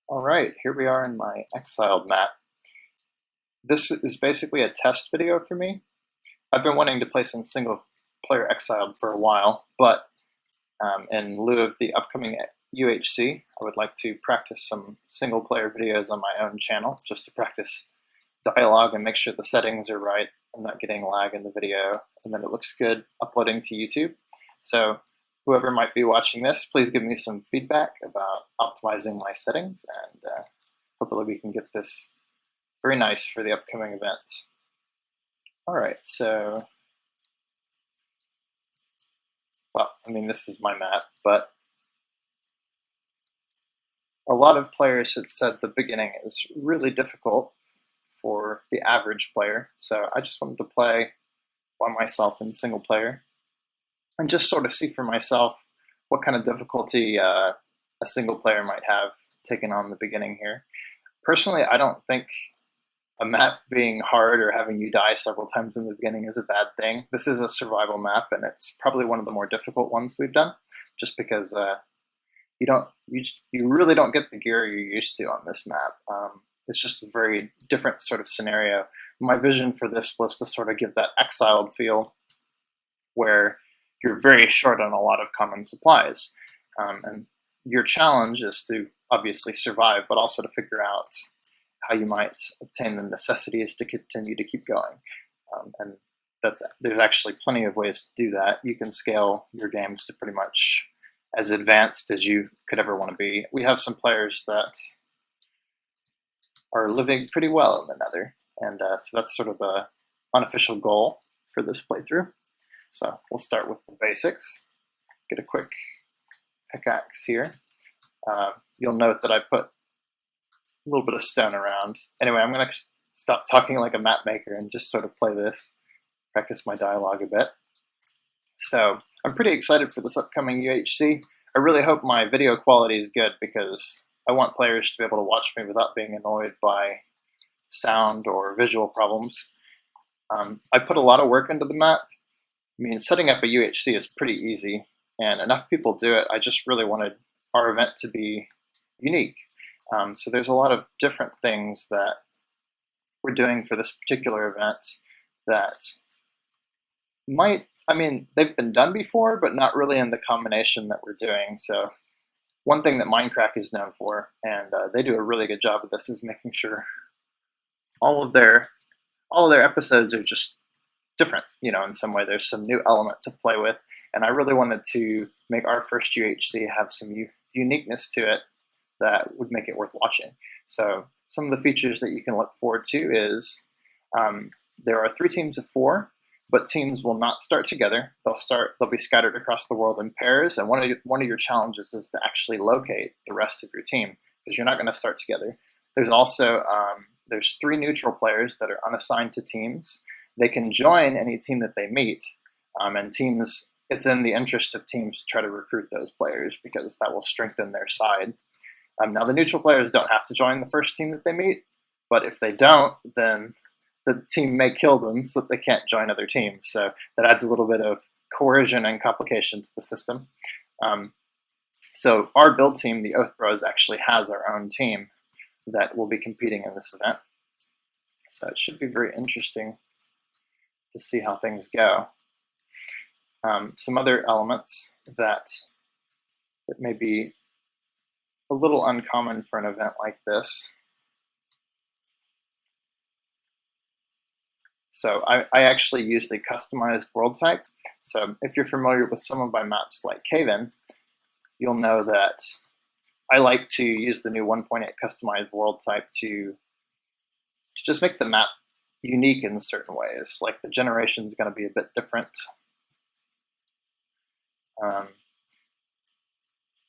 All right, here we are in my Exiled map. This is basically a test video for me. I've been wanting to play some single player Exiled for a while, but in lieu of the upcoming UHC, I would like to practice some single player videos on my own channel, just to practice dialogue and make sure the settings are right. I'm not getting lag in the video, and then it looks good uploading to YouTube. So whoever might be watching this, please give me some feedback about optimizing my settings, and hopefully we can get this very nice for the upcoming events. All right, so, well, I mean, this is my map, but a lot of players had said the beginning is really difficult for the average player, so I just wanted to play by myself in single player and just sort of see for myself what kind of difficulty a single player might have taken on the beginning here. Personally, I don't think a map being hard or having you die several times in the beginning is a bad thing. This is a survival map, and it's probably one of the more difficult ones we've done, just because you really don't get the gear you're used to on this map. It's just a very different sort of scenario. My vision for this was to sort of give that Exiled feel, where you're very short on a lot of common supplies, and your challenge is to obviously survive, but also to figure out how you might obtain the necessities to continue to keep going. And there's actually plenty of ways to do that. You can scale your games to pretty much as advanced as you could ever want to be. We have some players that are living pretty well in the nether, and so that's sort of the unofficial goal for this playthrough. So we'll start with the basics. Get a quick pickaxe here. You'll note that I put a little bit of stone around. Anyway, I'm going to stop talking like a map maker and just sort of play this, practice my dialogue a bit. So I'm pretty excited for this upcoming UHC. I really hope my video quality is good, because I want players to be able to watch me without being annoyed by sound or visual problems. I put a lot of work into the map. I mean, setting up a UHC is pretty easy, and enough people do it. I just really wanted our event to be unique. So there's a lot of different things that we're doing for this particular event that they've been done before, but not really in the combination that we're doing. So one thing that Minecraft is known for, and they do a really good job of this, is making sure all of their episodes are just different, in some way. There's some new element to play with, and I really wanted to make our first UHC have some uniqueness to it that would make it worth watching. So some of the features that you can look forward to is there are 3 teams of 4, but teams will not start together. They'll be scattered across the world in pairs, and one of your challenges is to actually locate the rest of your team, because you're not going to start together. There's also there's 3 neutral players that are unassigned to teams. They can join any team that they meet, and teams. It's in the interest of teams to try to recruit those players, because that will strengthen their side. Now, the neutral players don't have to join the first team that they meet, but if they don't, then the team may kill them so that they can't join other teams. So that adds a little bit of coercion and complication to the system. So our build team, the Oath Bros, actually has our own team that will be competing in this event. So it should be very interesting to see how things go. Some other elements that may be a little uncommon for an event like this. So I actually used a customized world type. So if you're familiar with some of my maps like Cave-In, you'll know that I like to use the new 1.8 customized world type to just make the map unique in certain ways. Like the generation is going to be a bit different.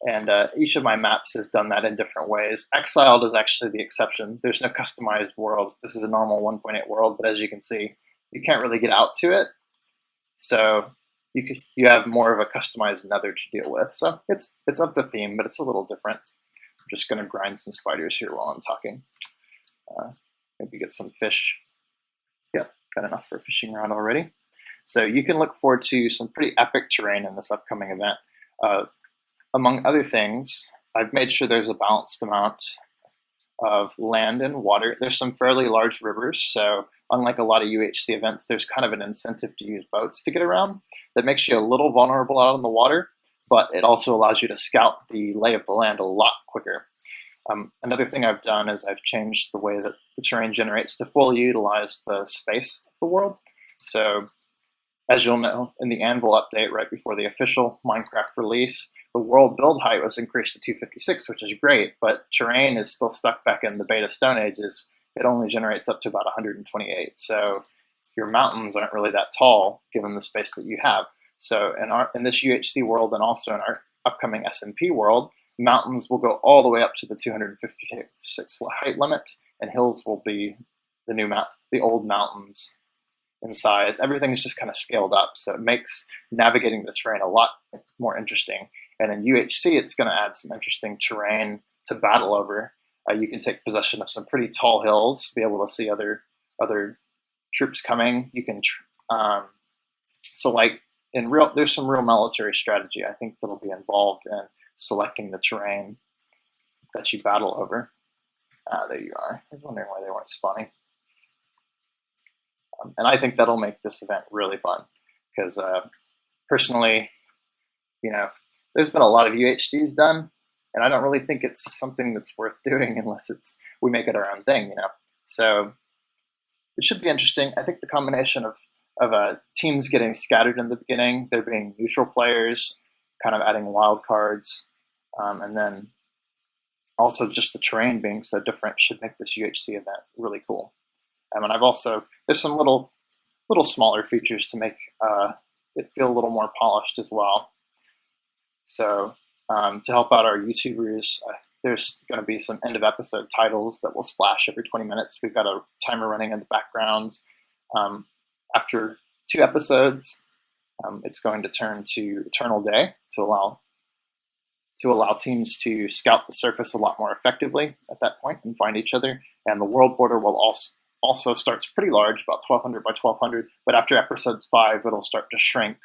And each of my maps has done that in different ways. Exiled is actually the exception. There's no customized world. This is a normal 1.8 world, but as you can see, you can't really get out to it. So you have more of a customized nether to deal with. So it's of the theme, but it's a little different. I'm just going to grind some spiders here while I'm talking. Maybe get some fish. Yep, got enough for a fishing rod already. So you can look forward to some pretty epic terrain in this upcoming event. Among other things, I've made sure there's a balanced amount of land and water. There's some fairly large rivers, so unlike a lot of UHC events, there's kind of an incentive to use boats to get around. That makes you a little vulnerable out on the water, but it also allows you to scout the lay of the land a lot quicker. Another thing I've done is I've changed the way that the terrain generates to fully utilize the space of the world. So as you'll know, in the Anvil update right before the official Minecraft release, the world build height was increased to 256, which is great, but terrain is still stuck back in the beta Stone Ages. It only generates up to about 128, so your mountains aren't really that tall given the space that you have. So in this UHC world and also in our upcoming SMP world, mountains will go all the way up to the 256 height limit, and hills will be the old mountains in size. Everything's just kind of scaled up, so it makes navigating the terrain a lot more interesting. And in UHC, it's going to add some interesting terrain to battle over. You can take possession of some pretty tall hills, be able to see other troops coming. You can there's some real military strategy I think that'll be involved in selecting the terrain that you battle over. There you are. I was wondering why they weren't spawning. And I think that'll make this event really fun because personally, there's been a lot of UHCs done, and I don't really think it's something that's worth doing unless we make it our own thing, So it should be interesting. I think the combination of teams getting scattered in the beginning, there being neutral players, kind of adding wild cards, and then also just the terrain being so different should make this UHC event really cool. And there's some little smaller features to make it feel a little more polished as well. So to help out our YouTubers, there's going to be some end of episode titles that will splash every 20 minutes. We've got a timer running in the background. After 2 episodes, it's going to turn to Eternal Day to allow teams to scout the surface a lot more effectively at that point and find each other. And the world border will also starts pretty large, about 1,200 by 1,200. But after episodes 5, it'll start to shrink,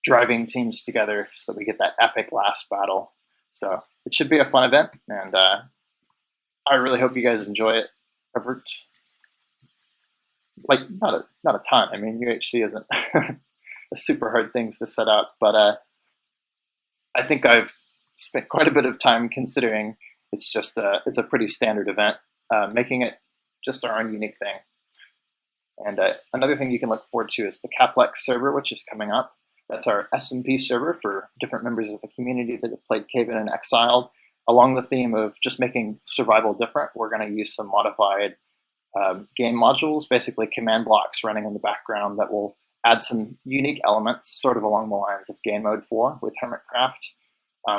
driving teams together so we get that epic last battle. So it should be a fun event, and I really hope you guys enjoy it. Not a ton. I mean, UHC isn't a super hard things to set up, but I think I've spent quite a bit of time considering it's a pretty standard event, making it just our own unique thing. And another thing you can look forward to is the Caplex server, which is coming up. That's our SMP server for different members of the community that have played Cave-In and Exiled. Along the theme of just making survival different, we're going to use some modified game modules, basically command blocks running in the background that will add some unique elements, sort of along the lines of Game Mode 4 with Hermitcraft.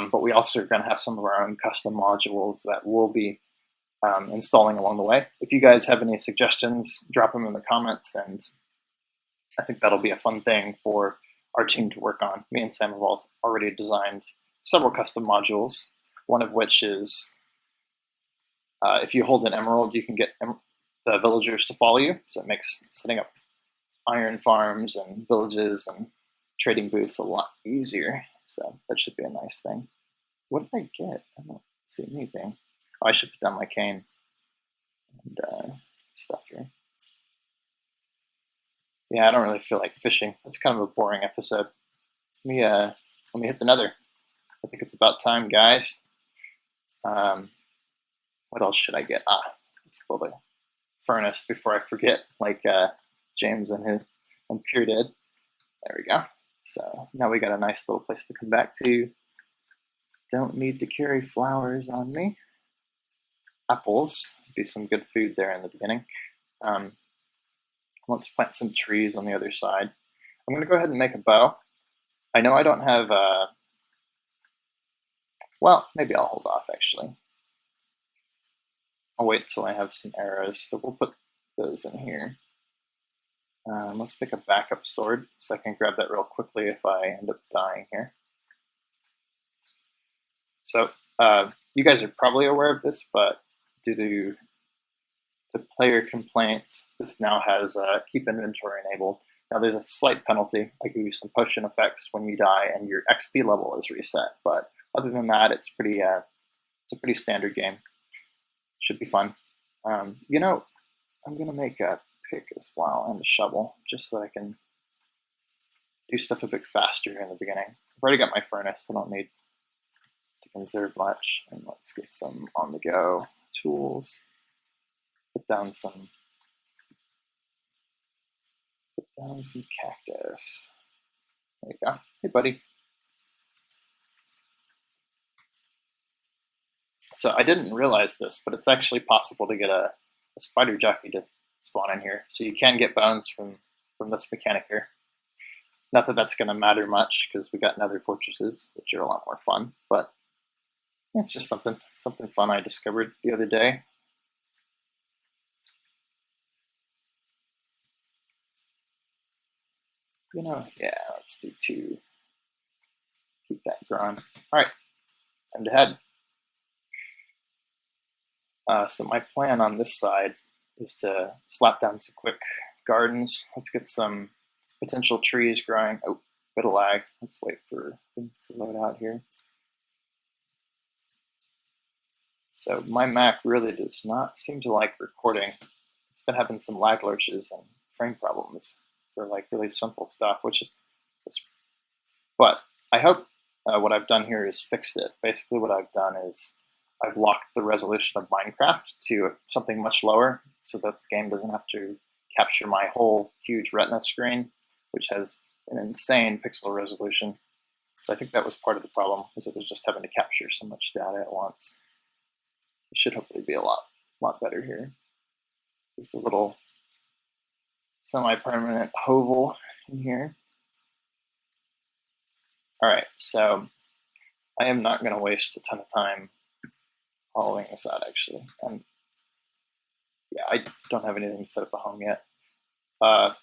But we also are going to have some of our own custom modules that we'll be installing along the way. If you guys have any suggestions, drop them in the comments, and I think that'll be a fun thing for our team to work on. Me and Sam have already designed several custom modules, one of which is if you hold an emerald, you can get the villagers to follow you, so it makes setting up iron farms and villages and trading booths a lot easier, so that should be a nice thing. What did I get? I don't see anything. Oh, I should put down my cane and stuff here. Yeah, I don't really feel like fishing. That's kind of a boring episode. Let me hit the nether. I think it's about time, guys. What else should I get? Let's build a furnace before I forget, like James and Pure did. There we go. So now we got a nice little place to come back to. Don't need to carry flowers on me. Apples, be some good food there in the beginning. Let's plant some trees on the other side. I'm going to go ahead and make a bow. I know I don't have, well, maybe I'll hold off actually. I'll wait until I have some arrows, so we'll put those in here. Let's pick a backup sword so I can grab that real quickly if I end up dying here. So, you guys are probably aware of this, but due to player complaints, this now has keep inventory enabled. Now there's a slight penalty. I give you some potion effects when you die, and your XP level is reset. But other than that, it's a pretty standard game. Should be fun. You know, I'm gonna make a pick as well and a shovel, just so I can do stuff a bit faster in the beginning. I've already got my furnace, so I don't need to conserve much. And let's get some on the go tools. Put down some cactus. There you go. Hey, buddy. So I didn't realize this, but it's actually possible to get a spider jockey to spawn in here. So you can get bones from this mechanic here. Not that that's going to matter much, because we got nether fortresses, which are a lot more fun. But yeah, it's just something fun I discovered the other day. You know, yeah, let's do 2. Keep that growing. All right, time to head. So my plan on this side is to slap down some quick gardens. Let's get some potential trees growing. Oh, bit of lag. Let's wait for things to load out here. So my Mac really does not seem to like recording. It's been having some lag lurches and frame problems for like really simple stuff, but I hope what I've done here is fixed it. Basically what I've done is I've locked the resolution of Minecraft to something much lower so that the game doesn't have to capture my whole huge retina screen, which has an insane pixel resolution. So I think that was part of the problem, is it was just having to capture so much data at once. It should hopefully be a lot better here. Just a little semi-permanent hovel in here. All right, so I am not going to waste a ton of time following this out, actually. And yeah, I don't have anything set up at home yet. But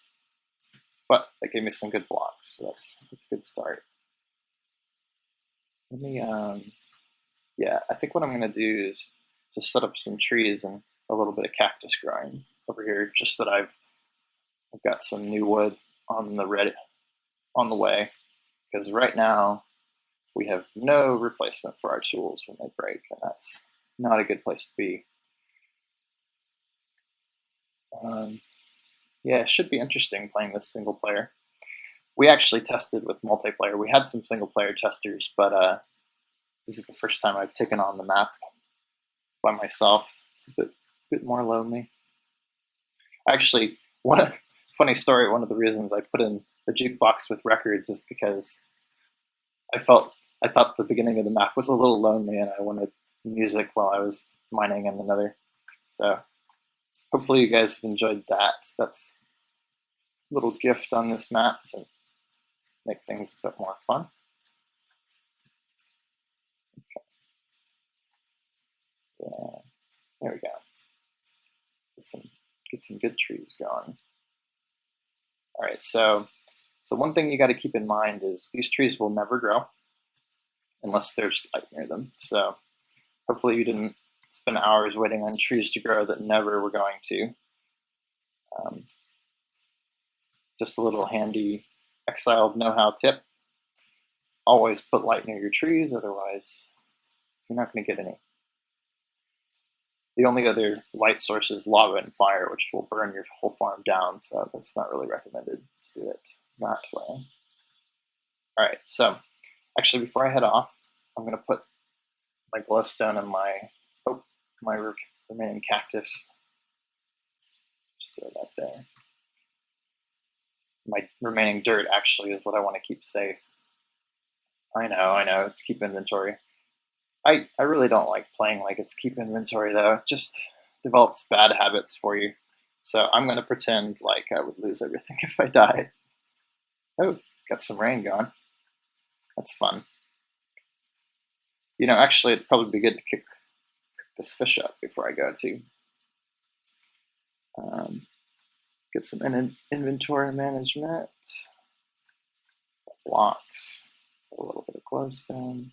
that gave me some good blocks, so that's a good start. Let me, yeah, I think what I'm going to do is to set up some trees and a little bit of cactus growing over here, just that I've got some new wood on the way, because right now we have no replacement for our tools when they break, and that's not a good place to be. Yeah, it should be interesting playing this single player. We actually tested with multiplayer. We had some single player testers, but this is the first time I've taken on the map by myself. It's a bit more lonely. Actually, funny story, one of the reasons I put in the jukebox with records is because I thought the beginning of the map was a little lonely and I wanted music while I was mining in the nether. So hopefully you guys have enjoyed that. That's a little gift on this map to make things a bit more fun. Okay. Yeah, there we go. Get some good trees going. All right, so one thing you got to keep in mind is these trees will never grow unless there's light near them. So hopefully you didn't spend hours waiting on trees to grow that never were going to. Just a little handy Exiled know-how tip. Always put light near your trees, otherwise you're not going to get any. The only other light source is lava and fire, which will burn your whole farm down, so that's not really recommended to do it that way. Alright, so actually before I head off, I'm going to put my glowstone and my remaining cactus. Just throw that there. My remaining dirt actually is what I want to keep safe. I know, it's keep inventory. I really don't like playing like it's keep inventory though. It just develops bad habits for you. So I'm going to pretend like I would lose everything if I died. Oh, got some rain going. That's fun. You know, actually it'd probably be good to cook this fish up before I go too. Get some inventory management. Blocks. A little bit of glowstone.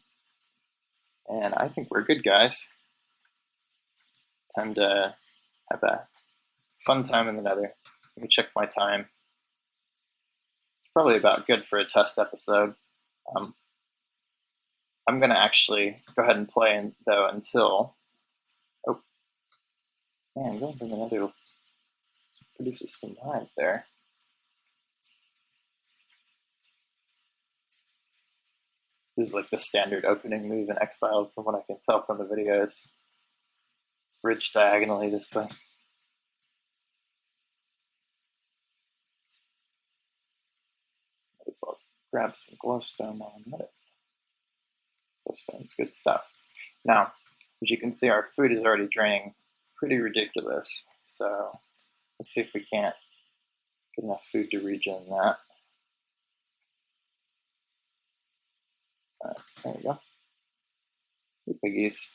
And I think we're good, guys. Time to have a fun time in the nether. Let me check my time. It's probably about good for a test episode. I'm going to actually go ahead and play though until Man, going from the nether produces some lag there. This is like the standard opening move in Exiled from what I can tell from the videos. Bridge diagonally this way. Might as well grab some glowstone while I'm at it. Glowstone's good stuff. Now, as you can see, our food is already draining pretty ridiculous. So let's see if we can't get enough food to regen that. Alright, there we go. Hey, piggies.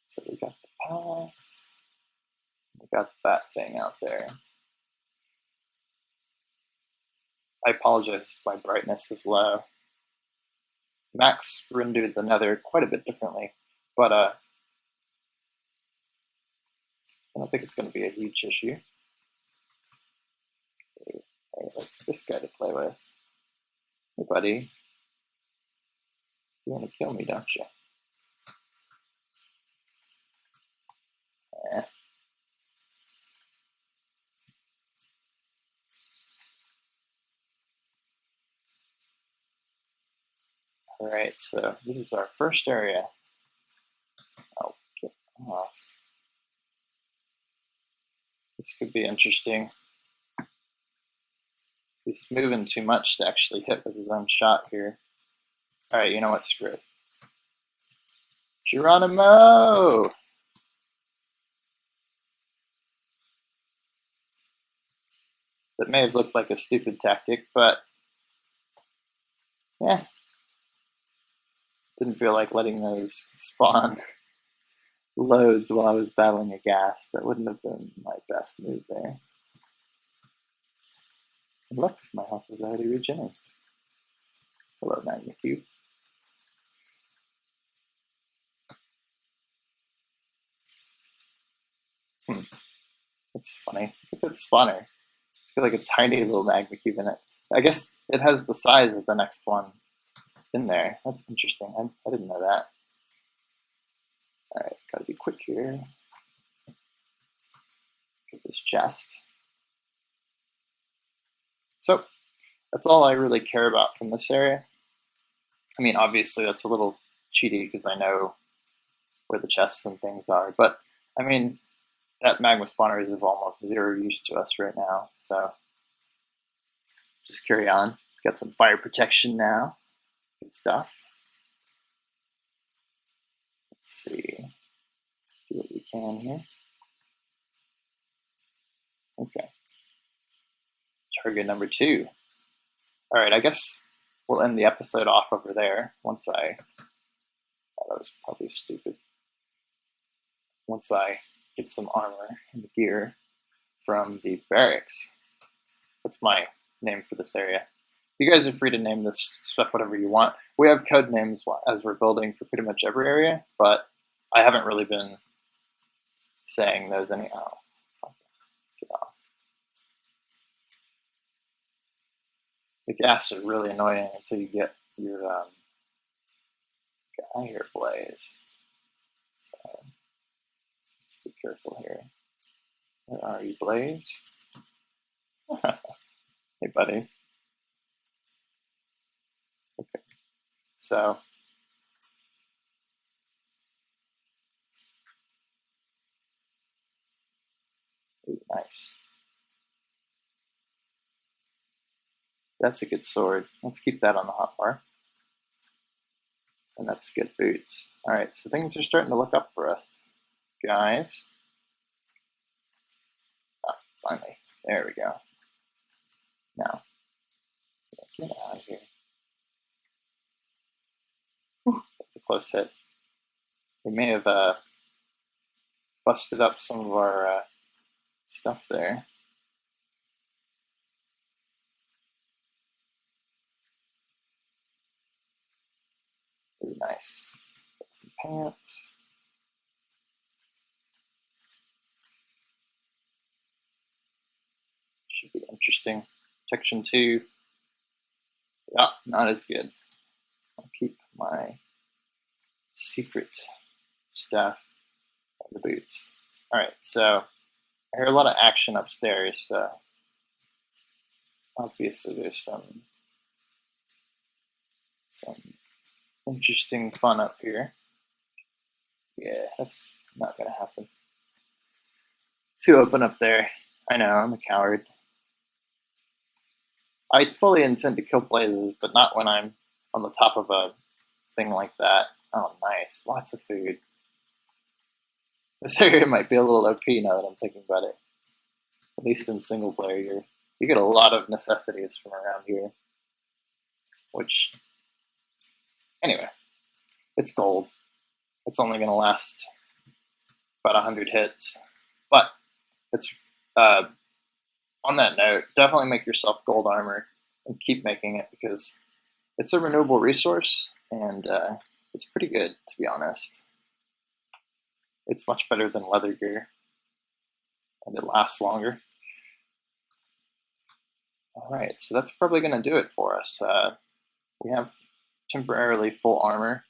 So we got the path. We got that thing out there. I apologize if my brightness is low. Max rendered the nether quite a bit differently, but I don't think it's going to be a huge issue. I like this guy to play with. Hey, buddy. You want to kill me, don't you? Eh. Alright, so this is our first area. Oh, get off. This could be interesting. He's moving too much to actually hit with his own shot here. Alright, you know what? Screw it. Geronimo! That may have looked like a stupid tactic, but yeah. Didn't feel like letting those spawn loads while I was battling a ghast. That wouldn't have been my best move there. And look, my health is already regenerating. Hello, Magma Cube. That's funny. Look at that spawner. It's got like a tiny little magma cube in it. I guess it has the size of the next one in there. That's interesting. I didn't know that. Alright, gotta be quick here. Get this chest. So, that's all I really care about from this area. I mean, obviously that's a little cheaty because I know where the chests and things are, but I mean, that magma spawner is of almost zero use to us right now, so just carry on. Got some fire protection now. Good stuff. Let's see. Do what we can here. Okay. Target number 2. Alright, I guess we'll end the episode off over there once I... Oh, that was probably stupid. Once I get some armor and gear from the barracks. That's my name for this area. You guys are free to name this stuff whatever you want. We have code names as we're building for pretty much every area, but I haven't really been saying those anyhow. Get off. The ghasts are really annoying until you get your guy here, Blaze. So let's be careful here. Where are you, Blaze? Hey, buddy. Okay, so ooh, nice. That's a good sword. Let's keep that on the hotbar. And that's good boots. Alright, so things are starting to look up for us, guys. Ah, finally. There we go. Now, get out of here. Whew, that's a close hit. We may have busted up some of our stuff there. Ooh, nice. Got some pants. Should be interesting. Protection 2. Yeah, not as good. I'll keep my secret stuff the boots. Alright, so I hear a lot of action upstairs, so obviously there's some interesting fun up here. Yeah, that's not gonna happen. Too open up there. I know, I'm a coward. I fully intend to kill blazes, but not when I'm on the top of a thing like that. Oh, nice. Lots of food. This area might be a little OP now that I'm thinking about it. At least in single player, you get a lot of necessities from around here. Which, anyway, it's gold. It's only going to last about 100 hits. But, it's on that note, definitely make yourself gold armor and keep making it because it's a renewable resource and it's pretty good, to be honest. It's much better than leather gear and it lasts longer. Alright, so that's probably going to do it for us. We have temporarily full armor.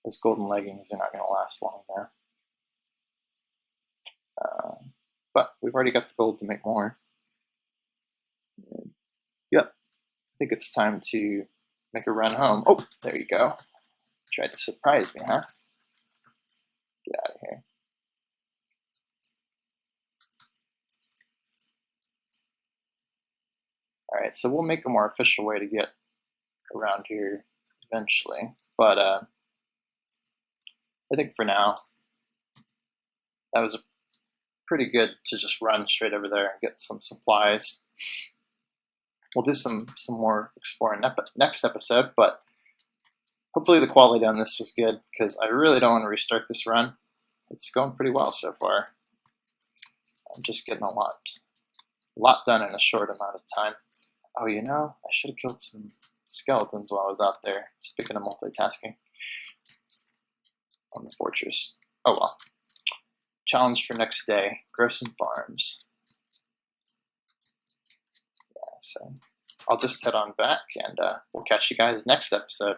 Those golden leggings are not going to last long though. But we've already got the gold to make more. Yep, I think it's time to make a run home. Oh, there you go. Tried to surprise me, huh? Get out of here. Alright, so we'll make a more official way to get around here eventually. But I think for now, that was pretty good to just run straight over there and get some supplies. We'll do some more exploring next episode, but hopefully the quality on this was good because I really don't want to restart this run. It's going pretty well so far. I'm just getting a lot done in a short amount of time. Oh, you know, I should have killed some skeletons while I was out there. Speaking of multitasking on the fortress. Oh well. Challenge for next day, grow some farms. Yeah, so I'll just head on back and we'll catch you guys next episode.